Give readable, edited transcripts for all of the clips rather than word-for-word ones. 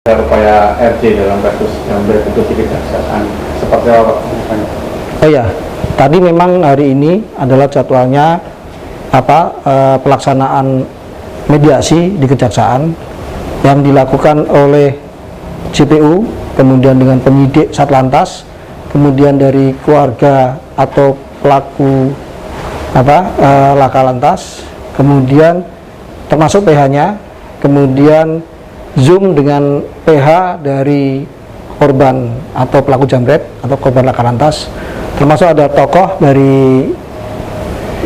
upaya RJ dalam kasus yang berbentuk di kejaksaan seperti apa? Oh ya, tadi memang hari ini adalah jadwalnya pelaksanaan mediasi di kejaksaan yang dilakukan oleh JPU, kemudian dengan penyidik Satlantas, kemudian dari keluarga atau pelaku laka lantas, kemudian termasuk PH-nya, kemudian Zoom dengan PH dari korban atau pelaku jambret atau korban laka lantas, termasuk ada tokoh dari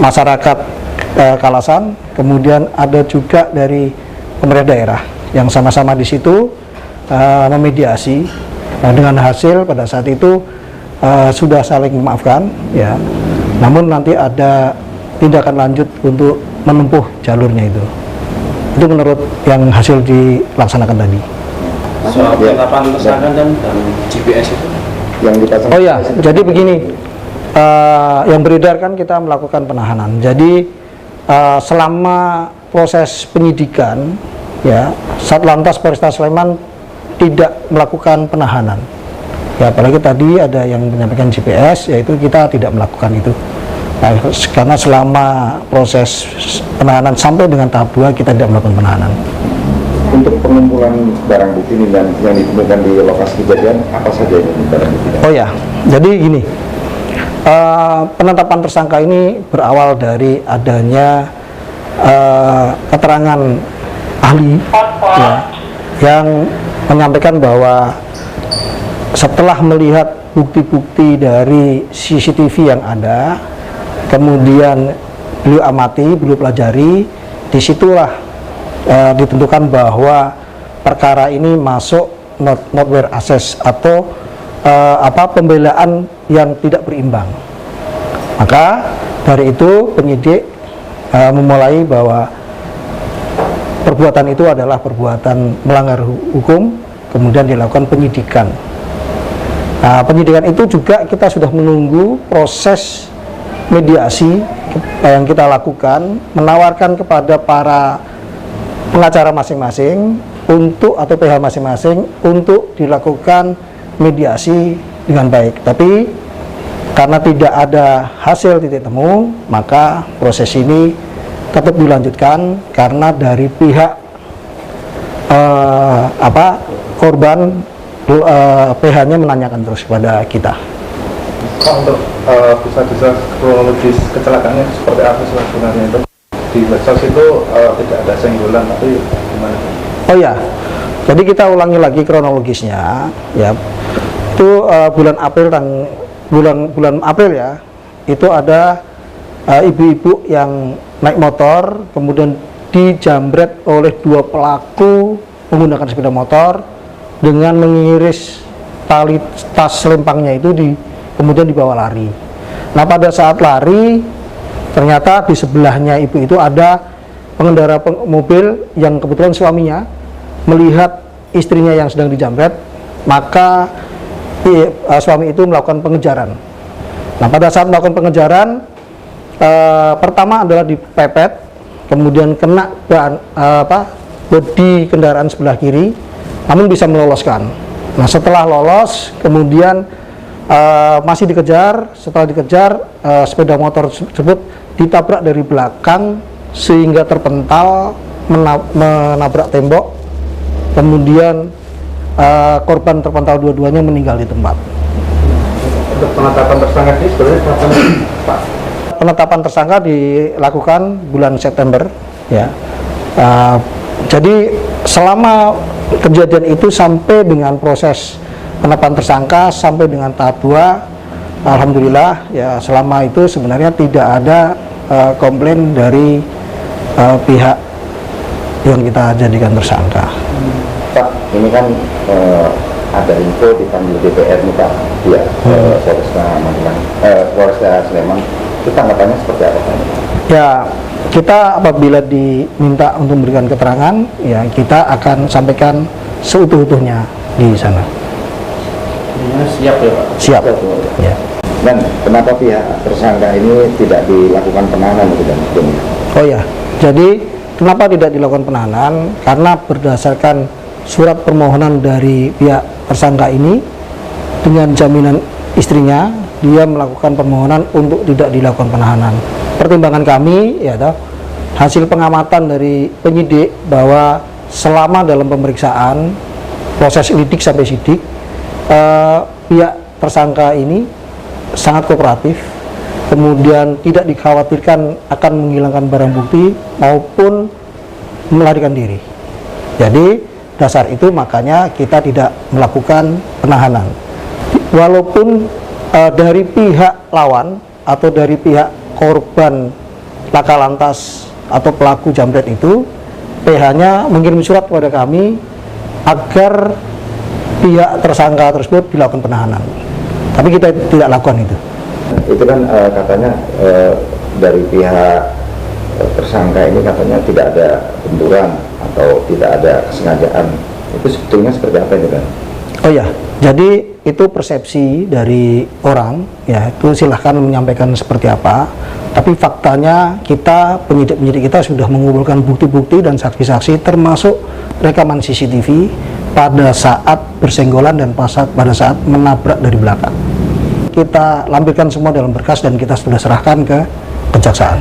masyarakat Kalasan, kemudian ada juga dari pemerintah daerah yang sama-sama di situ memediasi. Nah, dengan hasil pada saat itu sudah saling memaafkan, ya. Namun nanti ada tindakan lanjut untuk menempuh jalurnya itu. Itu menurut yang hasil dilaksanakan tadi. Soal penetapan tersangka dan GPS itu Yang dipasang. Oh ya, jadi begini, yang beredar kan kita melakukan penahanan. Jadi selama proses penyidikan, ya, Satlantas Polresta Sleman tidak melakukan penahanan. Ya, apalagi tadi ada yang menyampaikan GPS, yaitu kita tidak melakukan itu. Nah, karena selama proses penahanan sampai dengan tahap 2 kita tidak melakukan penahanan. Untuk pengumpulan barang bukti ini dan yang ditemukan di lokasi kejadian, apa saja ini barang bukti? Oh ya, jadi gini, penetapan tersangka ini berawal dari adanya keterangan ahli, ya, yang menyampaikan bahwa setelah melihat bukti-bukti dari CCTV yang ada, kemudian beliau amati, beliau pelajari, disitulah ditentukan bahwa perkara ini masuk not where assess atau pembelaan yang tidak berimbang. Maka dari itu penyidik memulai bahwa perbuatan itu adalah perbuatan melanggar hukum, kemudian dilakukan penyidikan. Nah, penyidikan itu juga kita sudah menunggu proses mediasi yang kita lakukan, menawarkan kepada para pengacara masing-masing untuk atau PH masing-masing untuk dilakukan mediasi dengan baik. Tapi karena tidak ada hasil titik temu, maka proses ini tetap dilanjutkan karena dari pihak korban PH-nya menanyakan terus kepada kita. Pak, untuk bisa kronologis kecelakaannya seperti apa sih sebenarnya itu? Di medsos itu tidak ada senggolan, tapi gimana? Oh ya, jadi kita ulangi lagi kronologisnya, ya. Itu bulan April ya, itu ada ibu-ibu yang naik motor, kemudian dijambret oleh 2 pelaku menggunakan sepeda motor dengan mengiris tali tas selempangnya itu kemudian dibawa lari. Nah, pada saat lari ternyata di sebelahnya ibu itu ada pengendara mobil yang kebetulan suaminya melihat istrinya yang sedang dijambret, maka suami itu melakukan pengejaran. Nah, pada saat melakukan pengejaran, pertama adalah dipepet, kemudian kena bodi kendaraan sebelah kiri, namun bisa meloloskan. Nah, setelah lolos, kemudian masih dikejar. Setelah dikejar, sepeda motor tersebut ditabrak dari belakang sehingga terpental, menabrak tembok. Kemudian korban terpental dua-duanya meninggal di tempat. Untuk penetapan tersangka ini sebenarnya kapan, Pak? Penetapan tersangka dilakukan bulan September, ya. Jadi selama kejadian itu sampai dengan proses penetapan tersangka sampai dengan tahap 2, alhamdulillah ya, selama itu sebenarnya tidak ada komplain dari pihak yang kita jadikan tersangka. Pak, ini kan ada info dipanggil DPR nih Pak, ya, Polresta Sleman. Itu tanggapannya seperti apa Pak? Ya, kita apabila diminta untuk memberikan keterangan, ya kita akan sampaikan seutuh-utuhnya di sana. siap ya Pak? Siap. Ya. Dan kenapa pihak tersangka ini tidak dilakukan penahanan dan Oh ya, jadi kenapa tidak dilakukan penahanan? Karena berdasarkan surat permohonan dari pihak tersangka ini dengan jaminan istrinya, dia melakukan permohonan untuk tidak dilakukan penahanan. Pertimbangan kami ya hasil pengamatan dari penyidik bahwa selama dalam pemeriksaan proses lidik sampai sidik, pihak tersangka ini sangat kooperatif, kemudian tidak dikhawatirkan akan menghilangkan barang bukti maupun melarikan diri. Jadi dasar itu makanya kita tidak melakukan penahanan. Walaupun dari pihak lawan atau dari pihak korban laka lantas atau pelaku jambret itu, PH-nya mengirim surat kepada kami agar pihak tersangka tersebut dilakukan penahanan. Tapi kita tidak lakukan itu. Itu kan katanya dari pihak tersangka ini katanya tidak ada benturan atau tidak ada kesengajaan. Itu sebetulnya seperti apa itu kan? Oh ya, jadi itu persepsi dari orang, ya itu silahkan menyampaikan seperti apa. Tapi faktanya kita, penyidik-penyidik kita sudah mengumpulkan bukti-bukti dan saksi-saksi termasuk rekaman CCTV pada saat bersenggolan dan pada saat menabrak dari belakang. Kita lampirkan semua dalam berkas dan kita sudah serahkan ke kejaksaan.